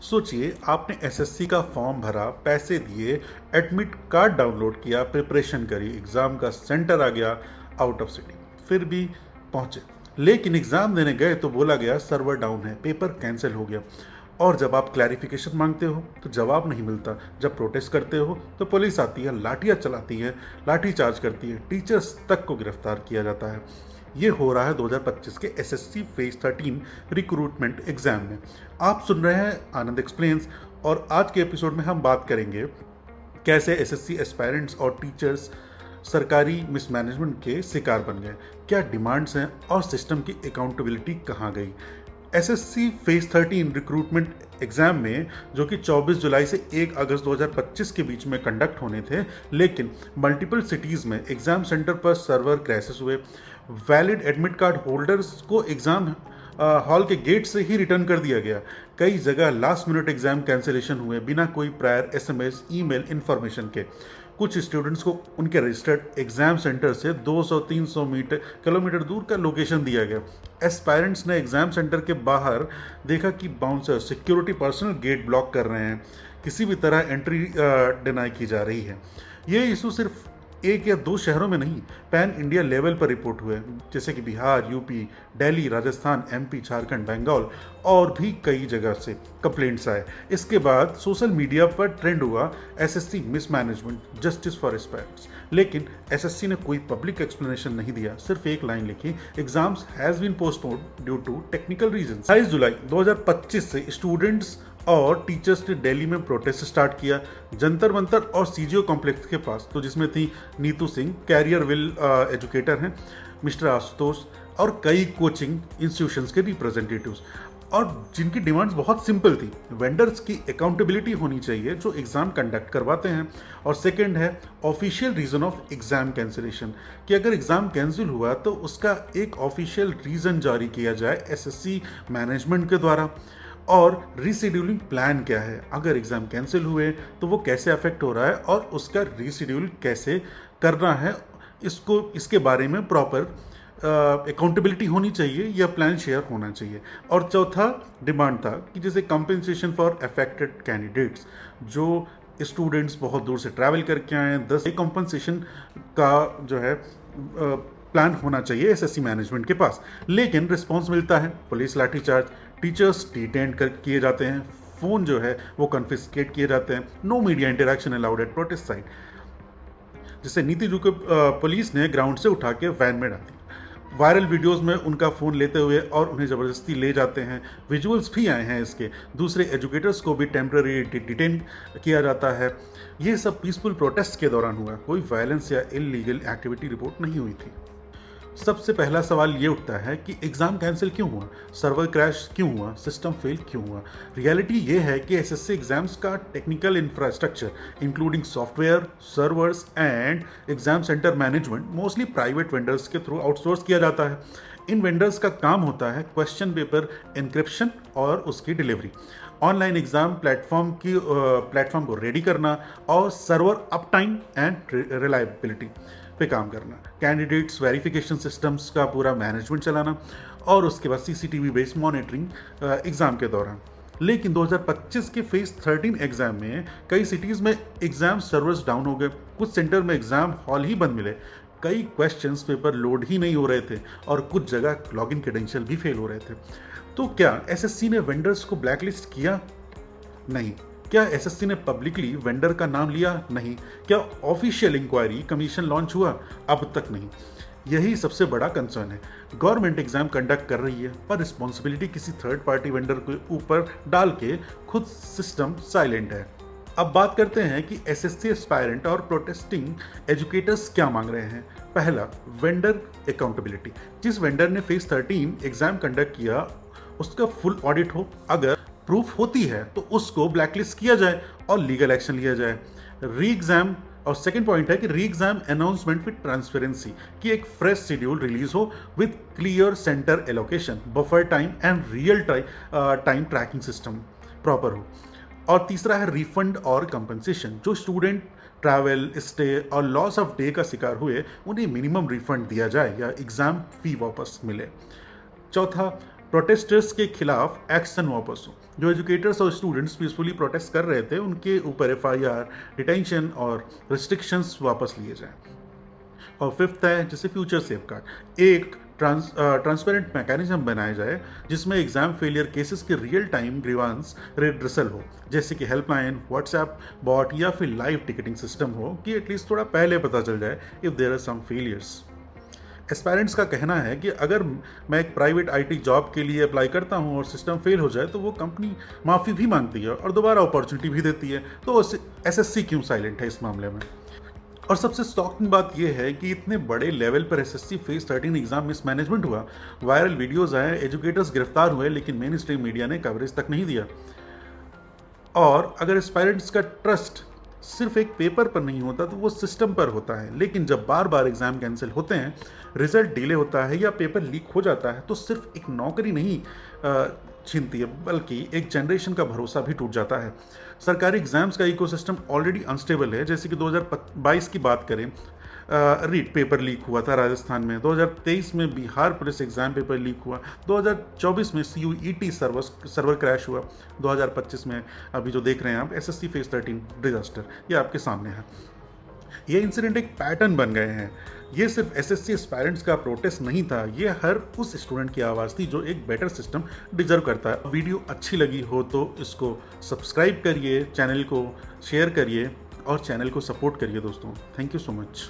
सोचिए आपने एसएससी का फॉर्म भरा, पैसे दिए, एडमिट कार्ड डाउनलोड किया, प्रिपरेशन करी, एग्ज़ाम का सेंटर आ गया आउट ऑफ सिटी, फिर भी पहुंचे। लेकिन एग्ज़ाम देने गए तो बोला गया सर्वर डाउन है, पेपर कैंसिल हो गया। और जब आप क्लैरिफिकेशन मांगते हो तो जवाब नहीं मिलता। जब प्रोटेस्ट करते हो तो पुलिस आती है, लाठियाँ चलाती है, लाठी चार्ज करती है, टीचर्स तक को गिरफ्तार किया जाता है। ये हो रहा है 2025 के एसएससी फेज 13 रिक्रूटमेंट एग्जाम में। आप सुन रहे हैं आनंद एक्सप्लेन्स और आज के एपिसोड में हम बात करेंगे कैसे एसएससी एस्पायरेंट्स और टीचर्स सरकारी मिसमैनेजमेंट के शिकार बन गए, क्या डिमांड्स हैं और सिस्टम की अकाउंटेबिलिटी कहाँ गई। एसएससी फेज 13 रिक्रूटमेंट एग्जाम में जो कि 24 जुलाई से 1 अगस्त 2025 के बीच में कंडक्ट होने थे, लेकिन मल्टीपल सिटीज़ में एग्जाम सेंटर पर सर्वर क्रैशेस हुए। वैलिड एडमिट कार्ड होल्डर्स को एग्जाम हॉल के गेट से ही रिटर्न कर दिया गया। कई जगह लास्ट मिनट एग्जाम कैंसिलेशन हुए बिना कोई प्रायर एसएमएस ईमेल इन्फॉर्मेशन के। कुछ स्टूडेंट्स को उनके रजिस्टर्ड एग्जाम सेंटर से 200-300 किलोमीटर दूर का लोकेशन दिया गया। एस्पायरेंट्स ने एग्जाम सेंटर के बाहर देखा कि bouncer security personnel gate block कर रहे हैं, किसी भी तरह एंट्री डिनाई की जा रही है। ये इशू सिर्फ एक या दो शहरों में नहीं, पैन इंडिया लेवल पर रिपोर्ट हुए, जैसे कि बिहार, यूपी, दिल्ली, राजस्थान, एमपी, झारखंड, बंगाल और भी कई जगह से कंप्लेंट्स आए। इसके बाद सोशल मीडिया पर ट्रेंड हुआ SSC mismanagement, justice for aspirants. लेकिन एसएससी ने कोई पब्लिक एक्सप्लेनेशन नहीं दिया, सिर्फ एक लाइन लिखी, exams has been postponed due to technical reason. 22 जुलाई 2025 से स्टूडेंट्स और टीचर्स ने दिल्ली में प्रोटेस्ट स्टार्ट किया, जंतर मंतर और सीजीओ कॉम्प्लेक्स के पास, तो जिसमें थी Neetu Singh, Careerwill educator हैं, मिस्टर आशुतोष और कई कोचिंग इंस्टीट्यूशंस के रिप्रेजेंटेटिव्स, और जिनकी डिमांड्स बहुत सिंपल थी। वेंडर्स की अकाउंटेबिलिटी होनी चाहिए जो एग्जाम कंडक्ट करवाते हैं, और सेकंड है official reason of exam cancellation, कि अगर एग्जाम कैंसिल हुआ तो उसका एक ऑफिशियल रीजन जारी किया जाए एसएससी मैनेजमेंट के द्वारा। और रीशेड्यूलिंग प्लान क्या है, अगर एग्ज़ाम कैंसिल हुए तो वो कैसे अफेक्ट हो रहा है और उसका रीशेड्यूल कैसे करना है, इसके बारे में प्रॉपर अकाउंटेबिलिटी होनी चाहिए या प्लान शेयर होना चाहिए। और चौथा डिमांड था कि जैसे कंपेंसेशन फॉर अफेक्टेड कैंडिडेट्स, जो स्टूडेंट्स बहुत दूर से ट्रैवल करके आए हैं, 10 कंपनसेशन का जो है प्लान होना चाहिए एसएससी मैनेजमेंट के पास। लेकिन रिस्पॉन्स मिलता है पुलिस लाठीचार्ज, टीचर्स डिटेन किए जाते हैं, फ़ोन जो है वो कन्फिस्केट किए जाते हैं, no media interaction allowed at protest site. जिससे नीति जू को पुलिस ने ग्राउंड से उठा के वैन में डाल दिया। वायरल वीडियोस में उनका फ़ोन लेते हुए और उन्हें ज़बरदस्ती ले जाते हैं, विजुअल्स भी आए हैं इसके। दूसरे एजुकेटर्स को भी टेम्पररी डिटेन किया जाता है। ये सब पीसफुल प्रोटेस्ट के दौरान हुआ, कोई वायलेंस या इलीगल एक्टिविटी रिपोर्ट नहीं हुई थी। सबसे पहला सवाल ये उठता है कि एग्ज़ाम कैंसिल क्यों हुआ, सर्वर क्रैश क्यों हुआ, सिस्टम फेल क्यों हुआ। रियलिटी ये है कि एसएससी एग्जाम्स का technical infrastructure including software, servers and exam centre management mostly private vendors के थ्रू आउटसोर्स किया जाता है। इन वेंडर्स का काम होता है क्वेश्चन पेपर एनक्रिप्शन और उसकी डिलीवरी, ऑनलाइन एग्जाम प्लेटफॉर्म को रेडी करना और server up time and reliability पे काम करना, कैंडिडेट्स वेरिफिकेशन सिस्टम्स का पूरा मैनेजमेंट चलाना और उसके बाद सीसीटीवी बेस्ड मॉनिटरिंग एग्ज़ाम के दौरान। लेकिन 2025 के फेज 13 एग्ज़ाम में कई सिटीज़ में एग्ज़ाम सर्वर्स डाउन हो गए, कुछ सेंटर में एग्ज़ाम हॉल ही बंद मिले, कई क्वेश्चंस पेपर लोड ही नहीं हो रहे थे और कुछ जगह लॉगिन क्रेडेंशियल भी फेल हो रहे थे। तो क्या एसएससी ने वेंडर्स को ब्लैकलिस्ट किया? नहीं। क्या एसएससी ने पब्लिकली वेंडर का नाम लिया? नहीं। क्या ऑफिशियल इंक्वायरी कमीशन लॉन्च हुआ? अब तक नहीं। यही सबसे बड़ा कंसर्न है। गवर्नमेंट एग्जाम कंडक्ट कर रही है पर रिस्पॉन्सिबिलिटी किसी थर्ड पार्टी वेंडर के ऊपर डाल के खुद सिस्टम साइलेंट है। अब बात करते हैं कि एसएससी एस्पायरेंट और प्रोटेस्टिंग एजुकेटर्स क्या मांग रहे हैं। पहला, वेंडर अकाउंटेबिलिटी। जिस वेंडर ने फेज 13 एग्जाम कंडक्ट किया उसका फुल ऑडिट हो, अगर प्रूफ होती है तो उसको ब्लैकलिस्ट किया जाए और लीगल एक्शन लिया जाए। री एग्जाम, और सेकंड पॉइंट है कि री एग्जाम अनाउंसमेंट विद ट्रांसपेरेंसी, कि एक फ्रेश शेड्यूल रिलीज हो with clear centre allocation, buffer time and real time tracking system proper हो। और तीसरा है रिफंड और कंपनसेशन, जो स्टूडेंट ट्रैवल, स्टे और लॉस ऑफ डे का शिकार हुए उन्हें मिनिमम रिफंड दिया जाए या एग्जाम फी वापस मिले। चौथा, प्रोटेस्टर्स के खिलाफ एक्शन वापस हो। जो एजुकेटर्स और स्टूडेंट्स पीसफुली प्रोटेस्ट कर रहे थे उनके ऊपर एफआईआर, डिटेंशन और रिस्ट्रिक्शंस वापस लिए जाएं। और फिफ्थ है जैसे फ्यूचर सेफगार्ड, एक ट्रांसपेरेंट मैकेनिज्म बनाया जाए जिसमें एग्जाम फेलियर केसेस के रियल टाइम ग्रीवांस रिड्रेसल हो, जैसे कि हेल्पलाइन, व्हाट्सएप बॉट या फिर लाइव टिकटिंग सिस्टम हो कि एटलीस्ट थोड़ा पहले पता चल जाए if there are some failures. Aspirants का कहना है कि अगर मैं एक प्राइवेट आईटी जॉब के लिए अप्लाई करता हूं और सिस्टम फेल हो जाए तो वो कंपनी माफ़ी भी मांगती है और दोबारा अपॉर्चुनिटी भी देती है, तो एसएससी क्यों साइलेंट है इस मामले में। और सबसे शॉकिंग बात यह है कि इतने बड़े लेवल पर एसएससी फेज 13 एग्जाम मिसमैनेजमेंट हुआ, वायरल वीडियोस आए, एजुकेटर्स गिरफ्तार हुए, लेकिन मेन स्ट्रीम मीडिया ने कवरेज तक नहीं दिया। और अगर एस्पायरेंट्स का ट्रस्ट सिर्फ एक पेपर पर नहीं होता तो वो सिस्टम पर होता है, लेकिन जब बार बार एग्जाम कैंसिल होते हैं, रिजल्ट डिले होता है या पेपर लीक हो जाता है, तो सिर्फ एक नौकरी नहीं छीनती है बल्कि एक जनरेशन का भरोसा भी टूट जाता है। सरकारी एग्जाम्स का इकोसिस्टम ऑलरेडी अनस्टेबल है। जैसे कि 2022 की बात करें, रीट पेपर लीक हुआ था राजस्थान में, 2023 में Bihar police exam paper leak हुआ, 2024 में CUET सर्वर क्रैश हुआ, 2025 में अभी जो देख रहे हैं आप एसएससी फेज 13 डिजास्टर, ये आपके सामने है। ये इंसिडेंट एक पैटर्न बन गए हैं। ये सिर्फ एसएससी एस्पायरेंट्स का प्रोटेस्ट नहीं था, ये हर उस स्टूडेंट की आवाज़ थी जो एक बेटर सिस्टम डिजर्व करता है। वीडियो अच्छी लगी हो तो इसको सब्सक्राइब करिए, चैनल को शेयर करिए और चैनल को सपोर्ट करिए दोस्तों। Thank you so much.